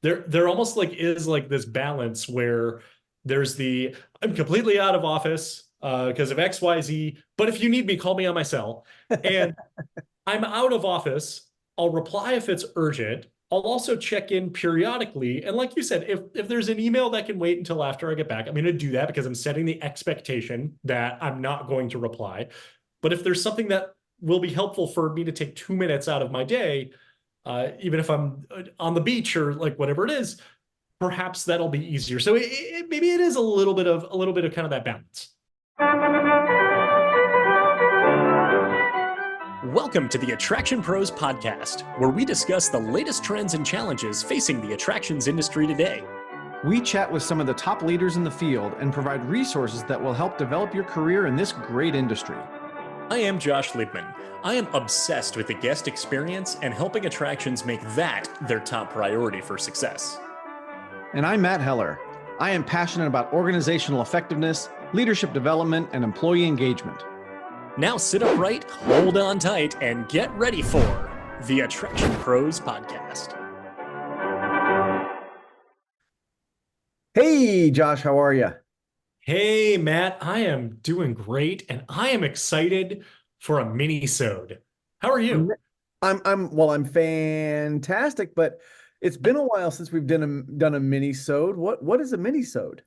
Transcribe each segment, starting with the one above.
there almost like is like this balance where there's the I'm completely out of office because of XYZ, but if you need me, call me on my cell. And I'm out of office. I'll reply if it's urgent. I'll also check in periodically. And like you said, if there's an email that can wait until after I get back, I'm going to do that because I'm setting the expectation that I'm not going to reply. But if there's something that will be helpful for me to take 2 minutes out of my day, even if I'm on the beach or like whatever it is, perhaps that'll be easier. So maybe it is a little bit of kind of that balance. Welcome to the Attraction Pros podcast, where we discuss the latest trends and challenges facing the attractions industry today. We chat with some of the top leaders in the field and provide resources that will help develop your career in this great industry. I am Josh Liebman. I am obsessed with the guest experience and helping attractions make that their top priority for success. And I'm Matt Heller. I am passionate about organizational effectiveness, leadership development, and employee engagement. Now sit upright, hold on tight, and get ready for the Attraction Pros podcast. Hey, Josh, how are you? Hey, Matt, I am doing great, and I am excited for a minisode. How are you? I'm fantastic, but it's been a while since we've done a minisode. What is a minisode?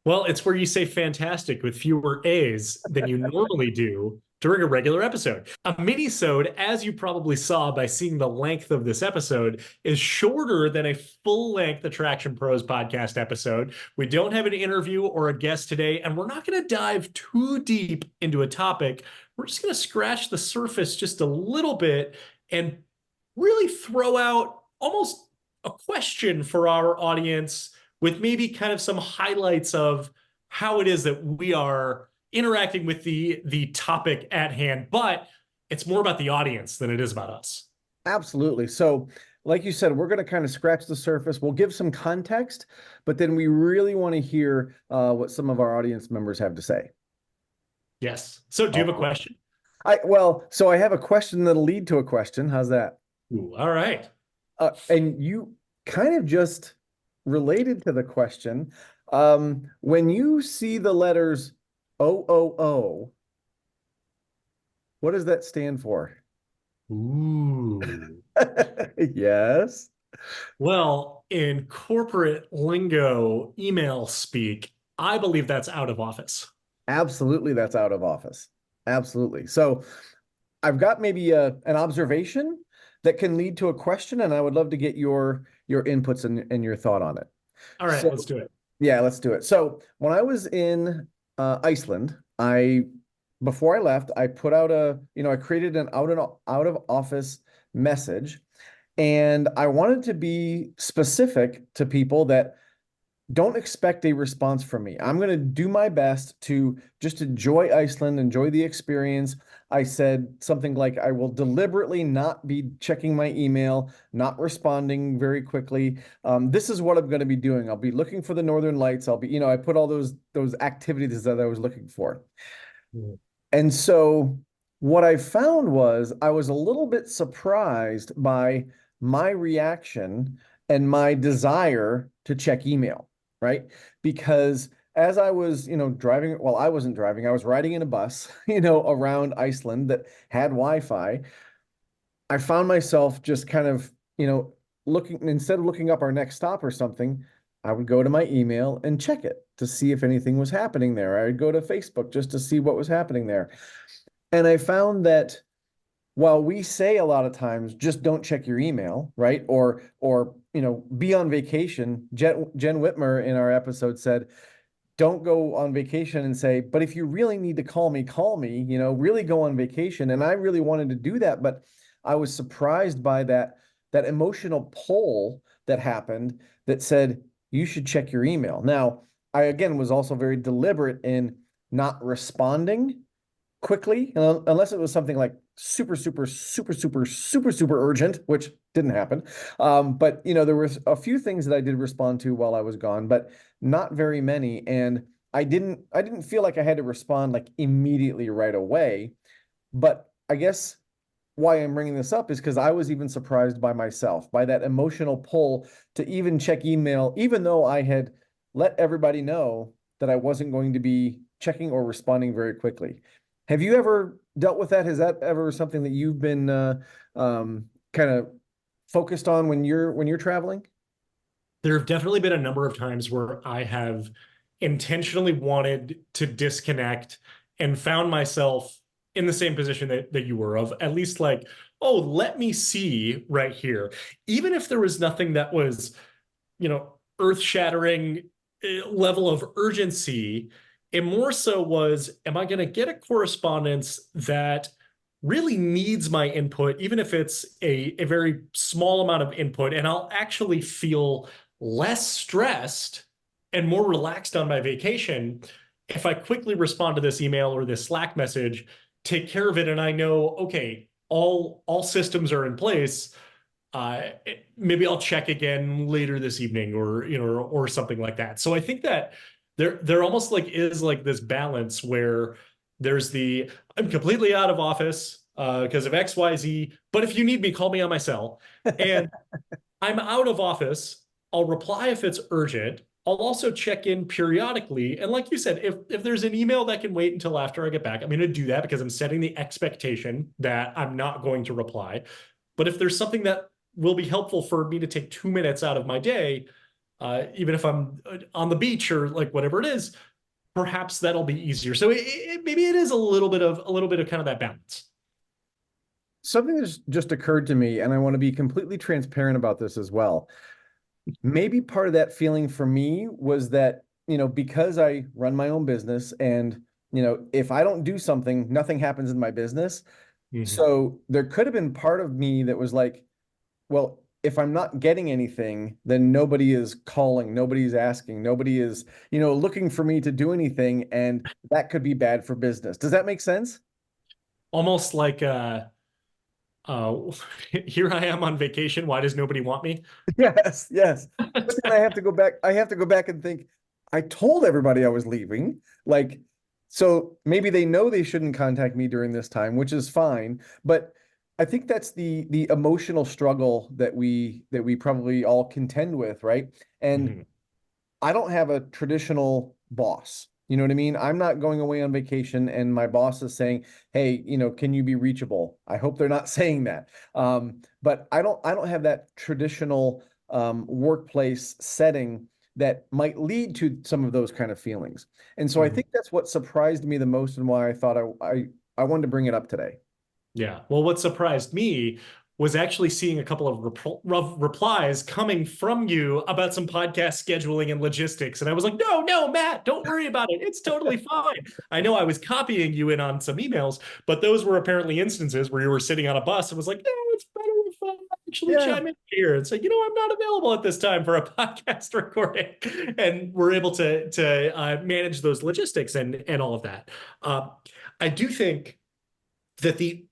Well, it's where you say fantastic with fewer A's than you normally do during a regular episode. A minisode, as you probably saw by seeing the length of this episode, is shorter than a full-length Attraction Pros podcast episode. We don't have an interview or a guest today, and we're not going to dive too deep into a topic. We're just going to scratch the surface just a little bit and really throw out almost a question for our audience with maybe kind of some highlights of how it is that we are interacting with the topic at hand, but it's more about the audience than it is about us. Absolutely. So, like you said, we're going to kind of scratch the surface. We'll give some context, but then we really want to hear what some of our audience members have to say. Yes. So do you have a question? So I have a question that'll lead to a question. How's that? Ooh, all right. And you kind of just related to the question. When you see the letters OOO, what does that stand for? Ooh. Yes. Well, in corporate lingo, email speak, I believe that's out of office. Absolutely, that's out of office. Absolutely. So I've got maybe an observation that can lead to a question, and I would love to get your inputs and your thought on it. All right, let's do it. Yeah, let's do it. So when I was in Iceland, before I left, I put out I created an out of office message, and I wanted to be specific to people that don't expect a response from me. I'm going to do my best to just enjoy Iceland, enjoy the experience. I said something like, I will deliberately not be checking my email, not responding very quickly. This is what I'm going to be doing. I'll be looking for the Northern Lights. I put all those activities that I was looking for. Mm. And so what I found was I was a little bit surprised by my reaction and my desire to check email. Right? Because as I was, driving, well, I wasn't driving, I was riding in a bus, around Iceland that had Wi-Fi. I found myself just kind of, instead of looking up our next stop or something, I would go to my email and check it to see if anything was happening there. I would go to Facebook just to see what was happening there. And I found that while we say a lot of times, just don't check your email, right? Or be on vacation. Jen Whitmer in our episode said, don't go on vacation and say, but if you really need to call me, really go on vacation. And I really wanted to do that, but I was surprised by that emotional pull that happened that said, you should check your email. Now, I, again, was also very deliberate in not responding quickly, unless it was something like super, super, super, super, super, super urgent, which didn't happen. But there were a few things that I did respond to while I was gone, but not very many. And I didn't feel like I had to respond like immediately right away. But I guess why I'm bringing this up is because I was even surprised by myself, by that emotional pull to even check email, even though I had let everybody know that I wasn't going to be checking or responding very quickly. Have you ever dealt with that? Has that ever something that you've been kind of focused on when you're traveling? There have definitely been a number of times where I have intentionally wanted to disconnect and found myself in the same position that you were, of at least like, oh, let me see right here. Even if there was nothing that was, earth-shattering level of urgency, it more so was, am I going to get a correspondence that really needs my input, even if it's a very small amount of input, and I'll actually feel less stressed and more relaxed on my vacation if I quickly respond to this email or this Slack message, take care of it, and I know, okay, all systems are in place. Maybe I'll check again later this evening, or something like that. So I think that there almost like is like this balance where there's the, I'm completely out of office because of XYZ, but if you need me, call me on my cell. And I'm out of office. I'll reply if it's urgent. I'll also check in periodically. And like you said, if there's an email that can wait until after I get back, I'm going to do that because I'm setting the expectation that I'm not going to reply. But if there's something that will be helpful for me to take 2 minutes out of my day, even if I'm on the beach or like whatever it is, perhaps that'll be easier. So maybe it is a little bit of kind of that balance. Something that's just occurred to me, and I want to be completely transparent about this as well. Maybe part of that feeling for me was that, because I run my own business and, if I don't do something, nothing happens in my business. Mhm. So there could have been part of me that was like, well, if I'm not getting anything, then nobody is calling, nobody's asking, nobody is, looking for me to do anything. And that could be bad for business. Does that make sense? Almost like uh, here I am on vacation. Why does nobody want me? Yes, yes. But then I have to go back and think, I told everybody I was leaving. Like, so maybe they know they shouldn't contact me during this time, which is fine. But I think that's the emotional struggle that we probably all contend with, right? And Mhm. I don't have a traditional boss. You know what I mean? I'm not going away on vacation and my boss is saying, "Hey, can you be reachable?" I hope they're not saying that. But I don't have that traditional workplace setting that might lead to some of those kind of feelings. And so I Mhm. think that's what surprised me the most and why I thought I wanted to bring it up today. Yeah. Well, what surprised me was actually seeing a couple of replies coming from you about some podcast scheduling and logistics. And I was like, no, no, Matt, don't worry about it. It's totally fine. I know I was copying you in on some emails, but those were apparently instances where you were sitting on a bus and was like, no, it's better if I actually Yeah, chime in here and say, I'm not available at this time for a podcast recording. And we're able to manage those logistics and all of that. Uh, I do think that the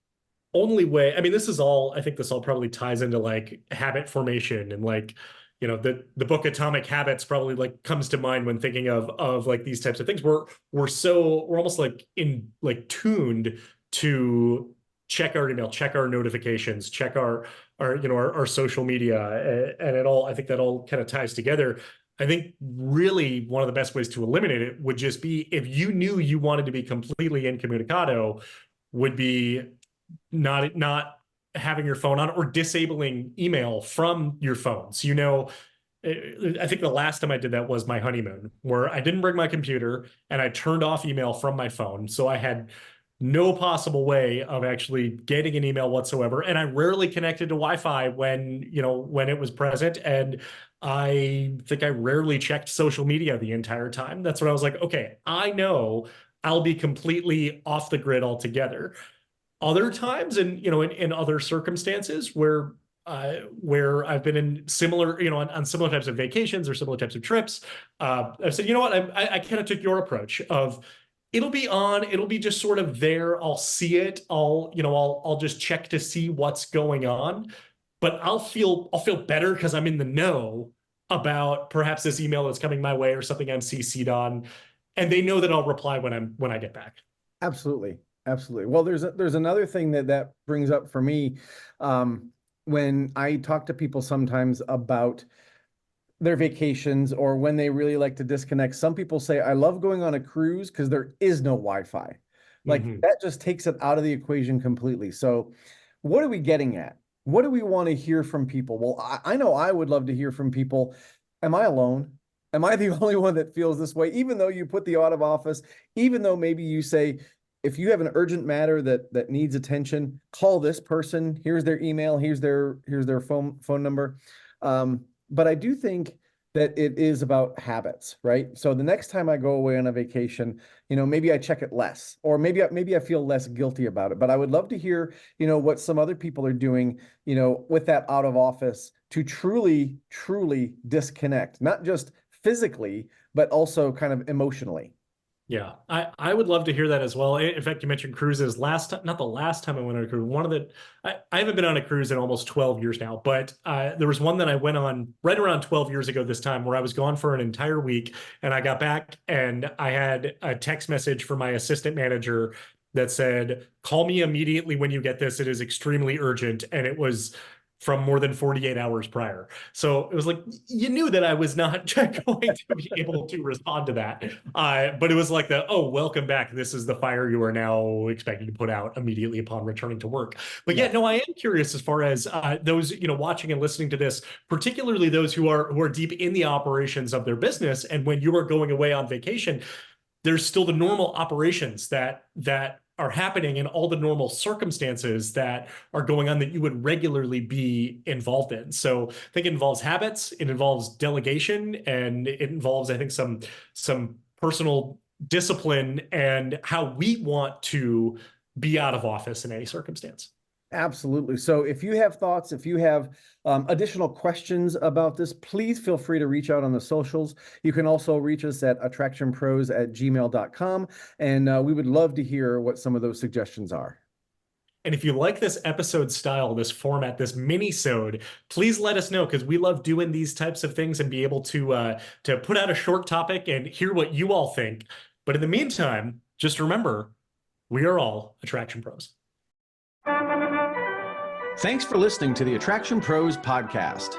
only way, I mean, I think this all probably ties into like habit formation and like, the book Atomic Habits probably like comes to mind when thinking of like these types of things. We're almost like in like tuned to check our email, check our notifications, check our social media, and I think that all kind of ties together. I think really one of the best ways to eliminate it would just be if you knew you wanted to be completely incommunicado, would be not having your phone on or disabling email from your phone. So, I think the last time I did that was my honeymoon, where I didn't bring my computer and I turned off email from my phone. So I had no possible way of actually getting an email whatsoever. And I rarely connected to Wi-Fi when it was present. And I think I rarely checked social media the entire time. That's when I was like, okay, I know I'll be completely off the grid altogether. Other times, and in other circumstances where I've been in similar, on similar types of vacations or similar types of trips, I've said, you know what, I kind of took your approach of it'll be on, it'll be just sort of there. I'll see it. I'll just check to see what's going on, but I'll feel better because I'm in the know about perhaps this email that's coming my way or something I'm CC'd on, and they know that I'll reply when I get back. absolutely. Absolutely. Well, there's another thing that brings up for me, when I talk to people sometimes about their vacations or when they really like to disconnect. Some people say, I love going on a cruise because there is no Wi-Fi. Like Mhm. that just takes it out of the equation completely. So what are we getting at? What do we want to hear from people? Well, I know I would love to hear from people. Am I alone? Am I the only one that feels this way? Even though you put the out of office, even though maybe you say, if you have an urgent matter that needs attention, call this person. Here's their email. Here's their phone number. But I do think that it is about habits, right? So the next time I go away on a vacation, maybe I check it less, or maybe I feel less guilty about it. But I would love to hear, what some other people are doing, with that out of office to truly, truly disconnect, not just physically, but also kind of emotionally. Yeah, I would love to hear that as well. In fact, you mentioned cruises. Last time, not the last time I went on a cruise, I haven't been on a cruise in almost 12 years now, but there was one that I went on right around 12 years ago this time where I was gone for an entire week and I got back and I had a text message from my assistant manager that said, call me immediately when you get this. It is extremely urgent. And it was from more than 48 hours prior. So it was like, you knew that I was not going to be able to respond to that. But it was like oh, welcome back. This is the fire you are now expected to put out immediately upon returning to work. But yeah, Yes. no, I am curious as far as those, watching and listening to this, particularly those who are deep in the operations of their business. And when you are going away on vacation, there's still the normal operations that are happening and all the normal circumstances that are going on that you would regularly be involved in. So I think it involves habits, it involves delegation, and it involves, I think, some personal discipline and how we want to be out of office in any circumstance. Absolutely. So if you have thoughts, if you have additional questions about this, please feel free to reach out on the socials. You can also reach us at attractionpros@gmail.com, and we would love to hear what some of those suggestions are. And if you like this episode style, this format, this mini-sode, please let us know because we love doing these types of things and be able to put out a short topic and hear what you all think. But in the meantime, just remember, we are all attraction pros. Thanks for listening to the Attraction Pros podcast.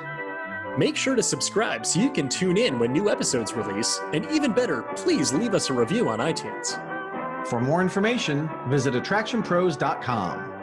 Make sure to subscribe so you can tune in when new episodes release, and even better, please leave us a review on iTunes. For more information, visit attractionpros.com.